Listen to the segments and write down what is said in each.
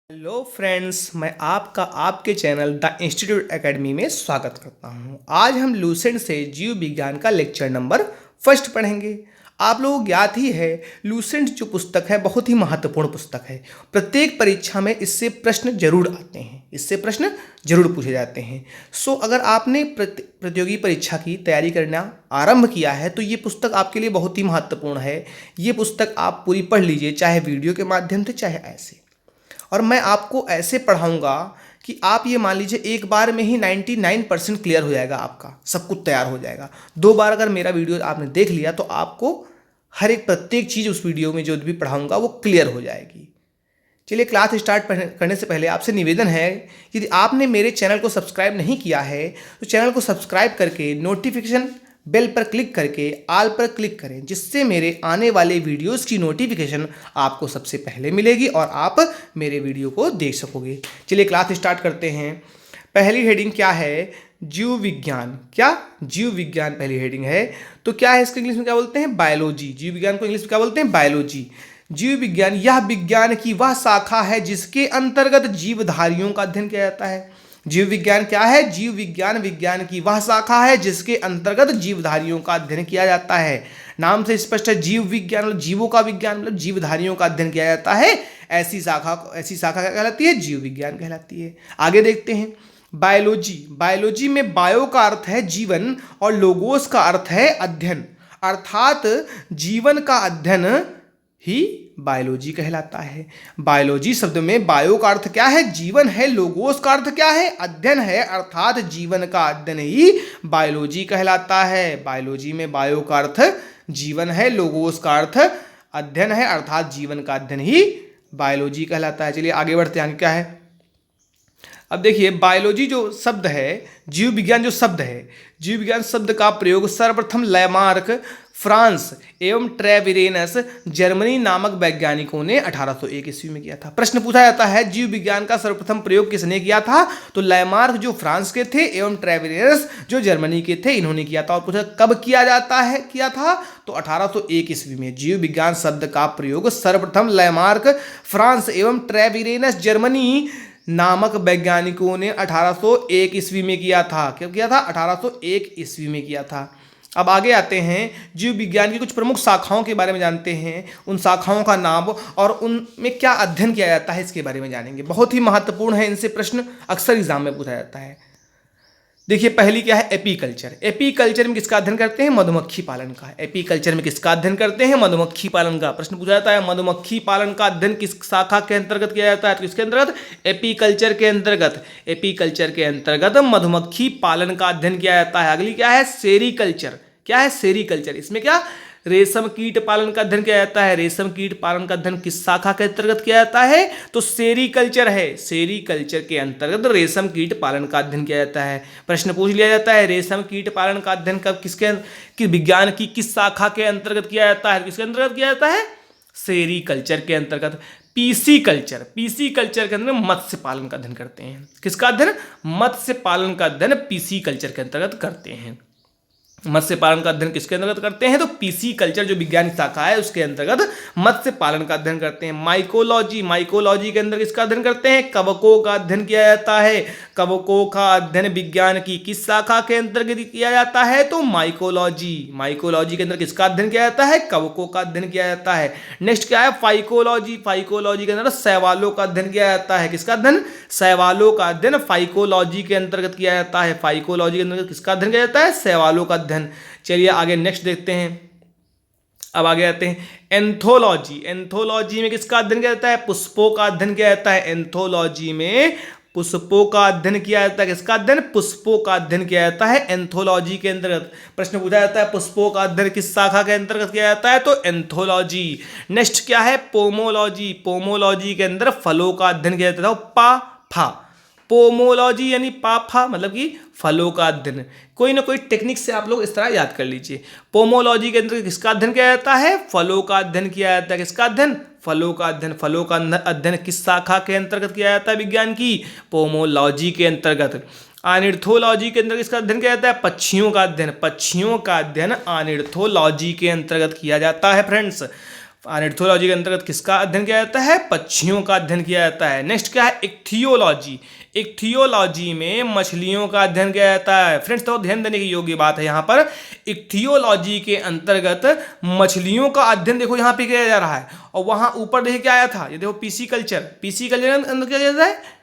Hello friends, मैं आपका आपके चैनल द इंस्टीट्यूट एकेडमी में स्वागत करता हूं। आज हम लूसेंट से जीव विज्ञान का लेक्चर नंबर फर्स्ट पढ़ेंगे। आप लोगों को ज्ञात ही है, लूसेंट जो पुस्तक है बहुत ही महत्वपूर्ण पुस्तक है। प्रत्येक परीक्षा में इससे प्रश्न जरूर आते हैं, इससे प्रश्न जरूर पूछे जाते हैं। अगर आपने प्रतियोगी परीक्षा की तैयारी करना आरंभ किया है तो ये पुस्तक आपके लिए बहुत ही महत्वपूर्ण है। ये पुस्तक आप पूरी पढ़ लीजिए, चाहे वीडियो के माध्यम से चाहे ऐसे। और मैं आपको ऐसे पढ़ाऊंगा कि आप ये मान लीजिए एक बार में ही 99% क्लियर हो जाएगा, आपका सब कुछ तैयार हो जाएगा। 2 बार अगर मेरा वीडियो आपने देख लिया तो आपको हर एक प्रत्येक चीज़ उस वीडियो में जो भी पढ़ाऊंगा वो क्लियर हो जाएगी। चलिए, क्लास स्टार्ट करने से पहले आपसे निवेदन है, यदि आपने मेरे चैनल को सब्सक्राइब नहीं किया है तो चैनल को सब्सक्राइब करके नोटिफिकेशन बेल पर क्लिक करके आल पर क्लिक करें, जिससे मेरे आने वाले वीडियोस की नोटिफिकेशन आपको सबसे पहले मिलेगी और आप मेरे वीडियो को देख सकोगे। चलिए क्लास स्टार्ट करते हैं। पहली हेडिंग क्या है? जीव विज्ञान। क्या? जीव विज्ञान पहली हेडिंग है। तो क्या है इसको इंग्लिश में क्या बोलते हैं? बायोलॉजी। जीव विज्ञान को इंग्लिश में क्या बोलते हैं? बायोलॉजी। जीव विज्ञान यह विज्ञान की वह शाखा है जिसके अंतर्गत जीवधारियों का अध्ययन किया जाता है। जीव विज्ञान क्या है? जीव विज्ञान विज्ञान की वह शाखा है जिसके अंतर्गत जीवधारियों का अध्ययन किया जाता है। नाम से स्पष्ट है, जीव विज्ञान मतलब जीवों का विज्ञान, मतलब जीवधारियों का अध्ययन किया जाता है। ऐसी शाखा क्या कहलाती है? जीव विज्ञान कहलाती है। आगे देखते हैं, बायोलॉजी। बायोलॉजी में बायो का अर्थ है जीवन और लोगोस का अर्थ है अध्ययन, अर्थात जीवन का अध्ययन ही बायोलॉजी कहलाता है। बायोलॉजी शब्द में बायो का अर्थ क्या है? जीवन है। लोगोस का अर्थ क्या है? अध्ययन है, अर्थात जीवन का अध्ययन ही बायोलॉजी कहलाता है। बायोलॉजी में बायो का अर्थ जीवन है, लोगोस का अर्थ अध्ययन है, अर्थात जीवन का अध्ययन ही बायोलॉजी कहलाता है। चलिए आगे बढ़ते हैं, आगे क्या है? अब देखिए, बायोलॉजी जो शब्द है, जीव विज्ञान जो शब्द है, जीव विज्ञान शब्द का प्रयोग सर्वप्रथम लैमार्क, फ्रांस एवं ट्रेविरेनस, जर्मनी नामक वैज्ञानिकों ने 1801 ईस्वी में किया था। प्रश्न पूछा जाता है जीव विज्ञान का सर्वप्रथम प्रयोग किसने किया था? तो लैमार्क जो फ्रांस के थे एवं ट्रेविरेनस जो जर्मनी के थे, इन्होंने किया था। और पूछा कब किया था? तो 1801 ईस्वी में। जीव विज्ञान शब्द का प्रयोग सर्वप्रथम लैमार्क, फ्रांस एवं ट्रेविरेनस, जर्मनी नामक वैज्ञानिकों ने 1801 ईस्वी में किया था। क्यों किया था? 1801 ईस्वी में किया था। अब आगे आते हैं, जीव विज्ञान की कुछ प्रमुख शाखाओं के बारे में जानते हैं, उन शाखाओं का नाम और उनमें क्या अध्ययन किया जाता है इसके बारे में जानेंगे। बहुत ही महत्वपूर्ण है, इनसे प्रश्न अक्सर एग्जाम में पूछा जाता है। देखिए, पहली क्या है? एपीकल्चर। एपीकल्चर में किसका अध्ययन करते हैं? मधुमक्खी पालन का। एपीकल्चर में किसका अध्ययन करते हैं? मधुमक्खी पालन का। प्रश्न पूछा जाता है मधुमक्खी पालन का अध्ययन किस शाखा के अंतर्गत किया जाता है? तो किसके अंतर्गत? एपीकल्चर के अंतर्गत। एपीकल्चर के अंतर्गत मधुमक्खी पालन का अध्ययन किया जाता है। अगली क्या है? सेरीकल्चर। क्या है? सेरीकल्चर। इसमें क्या? रेशम कीट पालन का अध्ययन किया जाता है। रेशम कीट पालन का अध्ययन किस शाखा के अंतर्गत किया जाता है? तो सेरीकल्चर है। सेरीकल्चर के अंतर्गत रेशम कीट पालन का अध्ययन किया जाता है। प्रश्न पूछ लिया जाता है रेशम कीट पालन का अध्ययन कब किसके विज्ञान की किस शाखा के अंतर्गत किया जाता है? किसके अंतर्गत किया जाता है? सेरीकल्चर के अंतर्गत। PC culture. पीसी कल्चर के अंदर मत्स्य पालन का अध्ययन करते हैं। किसका अध्ययन? मत्स्य पालन का अध्ययन पीसी कल्चर के अंतर्गत करते हैं। मत्स्य पालन का अध्ययन किसके अंतर्गत करते हैं? तो पीसी कल्चर जो विज्ञान शाखा है उसके अंतर्गत मत्स्य पालन का अध्ययन करते हैं। माइकोलॉजी। माइकोलॉजी के अंदर किसका अध्ययन करते हैं? कवकों का अध्ययन किया जाता है। कवकों का अध्ययन विज्ञान की किस शाखा के अंतर्गत किया जाता है? तो माइकोलॉजी। माइकोलॉजी के अंदर किसका अध्ययन किया जाता है? कवकों का अध्ययन किया जाता है। नेक्स्ट क्या है? फाइकोलॉजी। फाइकोलॉजी के अंदर शैवालों का अध्ययन किया जाता है। किसका अध्ययन? शैवालों का अध्ययन फाइकोलॉजी के अंतर्गत किया जाता है। फाइकोलॉजी के अंतर्गत किसका अध्ययन किया जाता है? शैवालों का अध्ययन। चलिए आगे नेक्स्ट देखते हैं। अब आगे आते हैं एंथोलॉजी। एंथोलॉजी में किसका अध्ययन किया जाता है? पुष्पों का अध्ययन किया जाता है। एंथोलॉजी में पुष्पों का अध्ययन किया जाता है। किसका अध्ययन? पुष्पों का अध्ययन किया जाता है एंथोलॉजी के अंतर्गत। प्रश्न पूछा जाता है पुष्पों का अध्ययन किस शाखा के अंतर्गत किया जाता है? तो एंथोलॉजी। नेक्स्ट क्या है? पोमोलॉजी। पोमोलॉजी के अंदर फलों का अध्ययन किया जाता है। पा फा। पोमोलॉजी यानी पाफा मतलब कि फलों का अध्ययन। कोई ना कोई टेक्निक से आप लोग इस तरह याद कर लीजिए। पोमोलॉजी के अंदर किसका अध्ययन किया जाता है? फलों का अध्ययन किया जाता है। किसका अध्ययन? फलों का अध्ययन। फलों का अध्ययन किस शाखा के अंतर्गत किया जाता है विज्ञान की? पोमोलॉजी के अंतर्गत। आनिर्थोलॉजी के अंदर किसका अध्ययन किया जाता है? पक्षियों का अध्ययन। पक्षियों का अध्ययन आनिर्थोलॉजी के अंतर्गत किया जाता है फ्रेंड्स। ऑर्निथोलॉजी के अंतर्गत किसका अध्ययन किया जाता है? पक्षियों का अध्ययन किया जाता है। नेक्स्ट क्या है? इक्थियोलॉजी। इक्थियोलॉजी में मछलियों का अध्ययन किया जाता है। फ्रेंड्स तो ध्यान देने की योग्य बात है यहाँ पर, इक्थियोलॉजी के अंतर्गत मछलियों का अध्ययन देखो यहाँ पे किया जा रहा है। और वहाँ ऊपर देखिए क्या आया था, ये देखो पीसीकल्चर। पीसीकल्चर के अंदर क्या किया जाता है?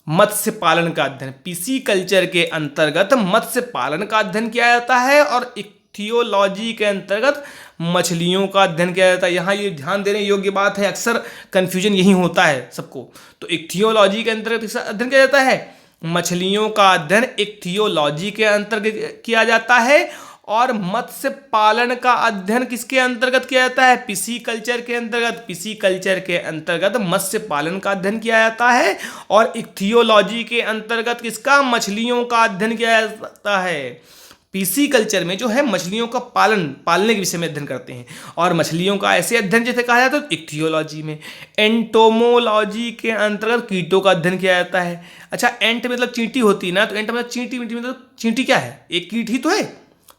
मत्स्य पालन का अध्ययन। पीसीकल्चर के अंतर्गत मत्स्य पालन का अध्ययन किया जाता है और इक्थियोलॉजी के अंतर्गत मछलियों का अध्ययन किया जाता है। यहाँ ये ध्यान देने योग्य बात है, अक्सर कंफ्यूजन यही होता है सबको। तो इक्थियोलॉजी के अंतर्गत इसका अध्ययन किया जाता है, मछलियों का अध्ययन इक्थियोलॉजी के अंतर्गत किया जाता है। और मत्स्य पालन का अध्ययन किसके अंतर्गत किया जाता है? पिसीकल्चर के अंतर्गत। पिसीकल्चर के अंतर्गत मत्स्य पालन का अध्ययन किया जाता है और इक्थियोलॉजी के अंतर्गत किसका? मछलियों का अध्ययन किया जाता है। पिसीकल्चर में जो है मछलियों का पालने के विषय में अध्ययन करते हैं, और मछलियों का ऐसे अध्ययन जैसे कहा जाता है इक्थियोलॉजी में। एंटोमोलॉजी के अंतर्गत कीटों का अध्ययन किया जाता है। अच्छा, एंट मतलब चींटी होती है ना, तो एंट मतलब चींटी मतलब चींटी क्या है? एक कीट ही तो है,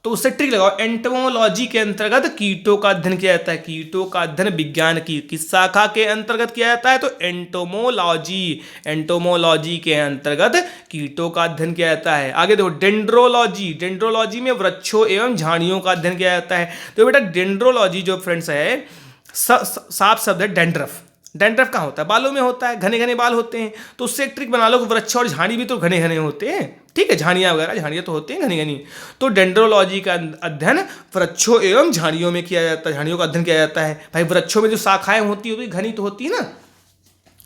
तो उससे ट्रिक लगाओ। एंटोमोलॉजी के अंतर्गत कीटों का अध्ययन किया जाता है। कीटों का अध्ययन विज्ञान की किस शाखा के अंतर्गत किया जाता है? तो एंटोमोलॉजी। एंटोमोलॉजी के अंतर्गत कीटों का अध्ययन किया जाता है। आगे देखो डेंड्रोलॉजी। डेंड्रोलॉजी में वृक्षों एवं झाड़ियों का अध्ययन किया जाता है। तो बेटा डेंड्रोलॉजी जो फ्रेंड्स है, साफ शब्द है डेंड्रफ। डेंड्रफ कहाँ होता है? बालों में होता है, घने घने बाल होते हैं। तो उससे एक ट्रिक बना लो कि वृक्ष और झाड़ी भी तो घने घने होते हैं, ठीक है, झाड़ियाँ वगैरह, झाड़ियाँ तो होती हैं घनी घनी। तो डेंड्रोलॉजी का अध्ययन वृक्षों एवं झाड़ियों में किया जाता है, झाड़ियों का अध्ययन किया जाता है। भाई वृक्षों में जो शाखाएं होती है घनी तो होती है ना,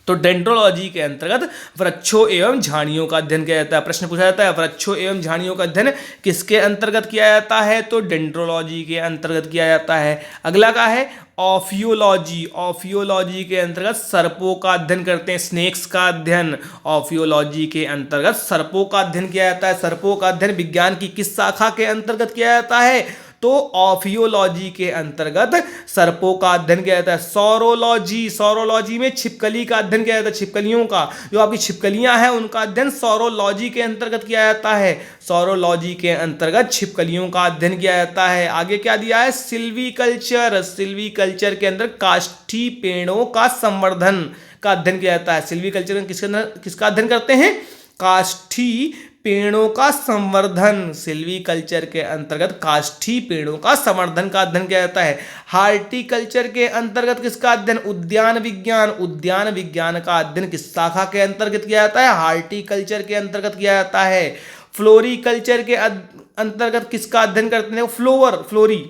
तो डेंड्रोलॉजी के अंतर्गत वृक्षों एवं झाड़ियों का अध्ययन किया जाता है। प्रश्न पूछा जाता है वृक्षों एवं झाड़ियों का अध्ययन किसके अंतर्गत किया जाता है? तो डेंड्रोलॉजी के अंतर्गत किया जाता है। अगला का है ऑफियोलॉजी। ऑफियोलॉजी के अंतर्गत सर्पों का अध्ययन करते हैं, स्नेक्स का अध्ययन। ऑफियोलॉजी के अंतर्गत सर्पों का अध्ययन किया जाता है। सर्पों का अध्ययन विज्ञान की किस शाखा के अंतर्गत किया जाता है? तो ऑफियोलॉजी के अंतर्गत सर्पों का अध्ययन किया जाता है। सौरोलॉजी। सौरोलॉजी में छिपकली का अध्ययन किया जाता है। छिपकलियों का, जो आपकी छिपकलियां हैं उनका अध्ययन सौरोलॉजी के अंतर्गत किया जाता है। सौरोलॉजी के अंतर्गत छिपकलियों का अध्ययन किया जाता है। आगे क्या दिया है? सिल्वीकल्चर। सिल्वीकल्चर के अंदर काष्ठी पेड़ों का संवर्धन का अध्ययन किया जाता है। सिल्वीकल्चर में किसका अध्ययन करते हैं? काष्ठी पेड़ों का संवर्धन। सिल्वीकल्चर के अंतर्गत काष्ठी पेड़ों का संवर्धन का अध्ययन किया जाता है। हार्टिकल्चर के अंतर्गत किसका अध्ययन? उद्यान विज्ञान। उद्यान विज्ञान का अध्ययन किस शाखा के अंतर्गत किया जाता है? हार्टिकल्चर के अंतर्गत किया जाता है। फ्लोरिकल्चर के अंतर्गत किसका अध्ययन करते हैं? फ्लोवर। फ्लोरी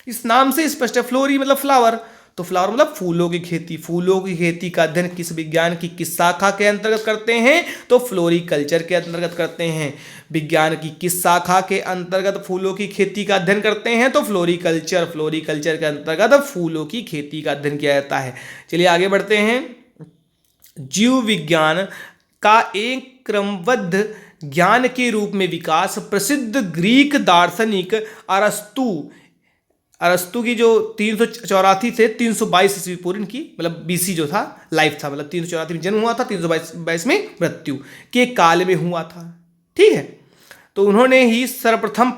इस नाम से स्पष्ट है, फ्लोरी मतलब फ्लावर, तो फ्लावर मतलब फूलों की खेती। फूलों की खेती का अध्ययन किस विज्ञान की किस शाखा के अंतर्गत करते हैं? तो फ्लोरिकल्चर के अंतर्गत करते हैं। विज्ञान की किस शाखा के अंतर्गत फूलों की खेती का अध्ययन करते हैं? तो फ्लोरिकल्चर। फ्लोरिकल्चर के अंतर्गत फूलों की खेती का अध्ययन किया जाता है। चलिए आगे बढ़ते हैं। जीव विज्ञान का एक क्रमबद्ध ज्ञान के रूप में विकास प्रसिद्ध ग्रीक दार्शनिक अरस्तु की जो 384 से 322 ईस्वी पूर्व इनकी मतलब बीसी जो था लाइफ था, मतलब 384 में जन्म हुआ था, 322 में मृत्यु के काल में हुआ था, ठीक है। तो उन्होंने ही सर्वप्रथम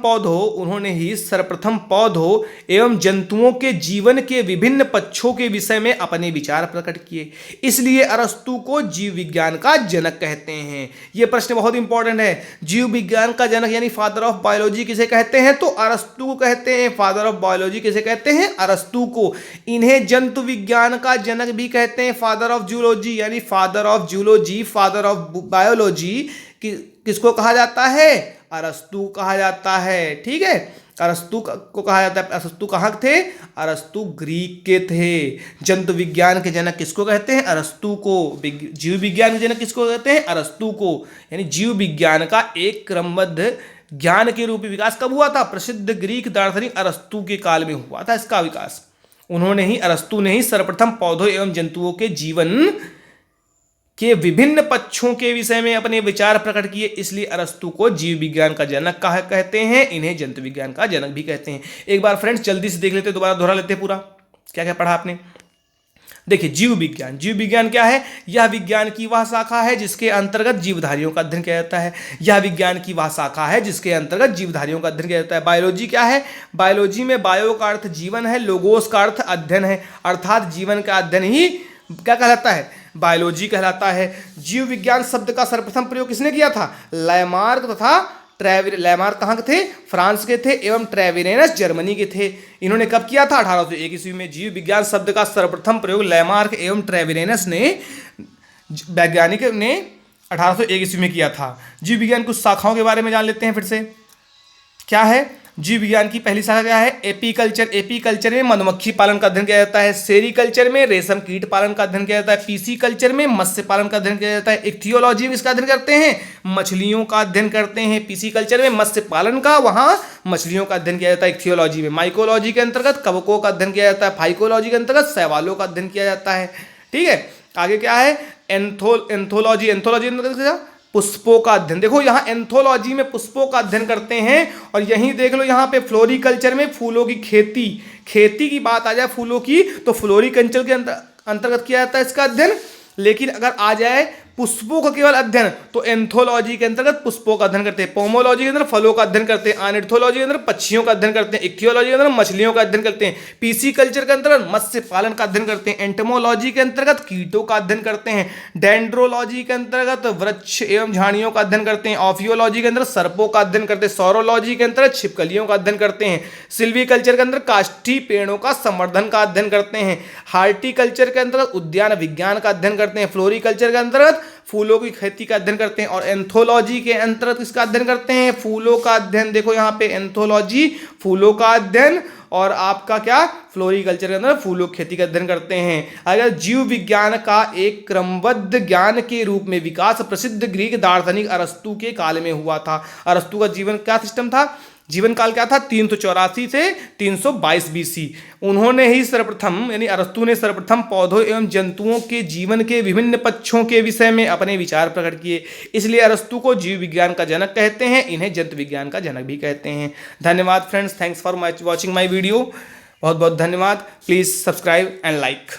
पौधों एवं जंतुओं के जीवन के विभिन्न पक्षों के विषय में अपने विचार प्रकट किए, इसलिए अरस्तु को जीव विज्ञान का जनक कहते हैं। यह प्रश्न बहुत इंपॉर्टेंट है। जीव विज्ञान का जनक यानी फादर ऑफ बायोलॉजी किसे कहते हैं? तो अरस्तु को कहते हैं। फादर ऑफ बायोलॉजी किसे कहते हैं? अरस्तु को। इन्हें जंतु विज्ञान का जनक भी कहते हैं, फादर ऑफ जूलॉजी, यानी father of zoology, father of biology किसको कहा जाता है? अरस्तु कहा जाता है, ठीक है। अरस्तु को कहा जाता है। अरस्तु कहाँ थे? अरस्तु ग्रीक के थे। जंतु विज्ञान के जनक किसको कहते हैं? अरस्तु को। जीव विज्ञान के जनक किसको कहते हैं? अरस्तु को। यानी जीव विज्ञान का एक क्रमबद्ध ज्ञान के रूप में विकास कब हुआ था? प्रसिद्ध ग्रीक दार्शनिक अरस्तु के काल में हुआ था इसका विकास। अरस्तु ने ही सर्वप्रथम पौधों एवं जंतुओं के जीवन के विभिन्न पक्षों के विषय में अपने विचार प्रकट किए, इसलिए अरस्तु को जीव विज्ञान का जनक कहते हैं। इन्हें जंतु विज्ञान का जनक भी कहते हैं। एक बार फ्रेंड्स जल्दी से देख लेते, दोबारा दोहरा लेते पूरा क्या क्या पढ़ा आपने। देखिए, जीव विज्ञान, जीव विज्ञान क्या है? यह विज्ञान की वह शाखा है जिसके अंतर्गत जीवधारियों का अध्ययन किया जाता है। यह विज्ञान की वह शाखा है जिसके अंतर्गत जीवधारियों का अध्ययन किया जाता है। बायोलॉजी क्या है? बायोलॉजी में बायो का अर्थ जीवन है, लोगोस का अर्थ अध्ययन है, अर्थात जीवन का अध्ययन ही क्या कहलाता है? बायोलॉजी कहलाता है। जीव विज्ञान शब्द का सर्वप्रथम प्रयोग किसने किया था? लैमार्क तथा लैमार्क कहाँ के थे? फ्रांस के थे, एवं ट्रेविरेनस जर्मनी के थे। इन्होंने कब किया था? 1801 ईस्वी में। जीव विज्ञान शब्द का सर्वप्रथम प्रयोग लैमार्क एवं ट्रेविरेनस ने, वैज्ञानिक ने 1801 ईस्वी में किया था। जीव विज्ञान कुछ शाखाओं के बारे में जान लेते हैं फिर से। क्या है जीव विज्ञान की? पहली शाखा क्या है? एपीकल्चर। एपीकल्चर में मधुमक्खी पालन का अध्ययन किया जाता है। सेरीकल्चर में रेशम कीट पालन का अध्ययन किया जाता है। पीसीकल्चर में मत्स्य पालन का अध्ययन किया जाता है। इक्थियोलॉजी में इसका अध्ययन करते हैं, मछलियों का अध्ययन करते हैं। पीसीकल्चर में मत्स्य पालन का, वहाँ मछलियों का अध्ययन किया जाता है इक्थियोलॉजी में। माइकोलॉजी के अंतर्गत कवकों का अध्ययन किया जाता है। फाइकोलॉजी के अंतर्गत शैवालों का अध्ययन किया जाता है। ठीक है, आगे क्या है? एंथोलॉजी। एंथोलॉजी पुष्पों का अध्ययन। देखो यहाँ एंथोलॉजी में पुष्पों का अध्ययन करते हैं, और यहीं देख लो यहाँ पे फ्लोरिकल्चर में फूलों की खेती की बात आ जाए फूलों की, तो फ्लोरिकल्चर के अंतर्गत किया जाता है इसका अध्ययन। लेकिन अगर आ जाए पुष्पों का केवल अध्ययन, तो एंथोलॉजी के अंतर्गत पुष्पों का अध्ययन करते हैं। पोमोलॉजी के अंदर फलों का अध्ययन करते हैं। आर्निथोलॉजी के अंदर पक्षियों का अध्ययन करते हैं। इक्थियोलॉजी के अंदर मछलियों का अध्ययन करते हैं। पीसीकल्चर के अंतर्गत मत्स्य पालन का अध्ययन करते हैं। एंटोमोलॉजी के अंतर्गत कीटों का अध्ययन करते हैं। डेंड्रोलॉजी के अंतर्गत वृक्ष एवं झाड़ियों का अध्ययन करते हैं। ऑफियोलॉजी के अंदर सर्पों का अध्ययन करते हैं। सौरोलॉजी के अंतर्गत छिपकलियों का अध्ययन करते हैं। सिल्वीकल्चर के अंदर काष्ठी पेड़ों का संवर्धन का अध्ययन करते हैं। हार्टिकल्चर के अंतर्गत उद्यान विज्ञान का अध्ययन करते हैं। फ्लोरिकल्चर के अंतर्गत फूलों की खेती का अध्ययन करते हैं। और एंथोलॉजी के अंतर्गत इसका अध्ययन करते हैं? फूलों का अध्ययन। देखो यहाँ पे एंथोलॉजी फूलों का अध्ययन, और आपका क्या? फ्लोरिकल्चर के अंदर फूलों की खेती का अध्ययन करते हैं। अगर जीव विज्ञान का एक क्रमबद्ध ज्ञान के रूप में विकास प्रसिद्ध ग्रीक दार्शनिक अरस्तु के काल में हुआ था। अरस्तु का जीवन क्या सिस्टम था? जीवन काल क्या था? 384 से 322 बीसी। उन्होंने ही सर्वप्रथम, यानी अरस्तु ने सर्वप्रथम पौधों एवं जंतुओं के जीवन के विभिन्न पक्षों के विषय में अपने विचार प्रकट किए। इसलिए अरस्तु को जीव विज्ञान का जनक कहते हैं, इन्हें जंतु विज्ञान का जनक भी कहते हैं। धन्यवाद friends, thanks for watching my video. बहुत बहुत धन्यवाद। Please subscribe and like.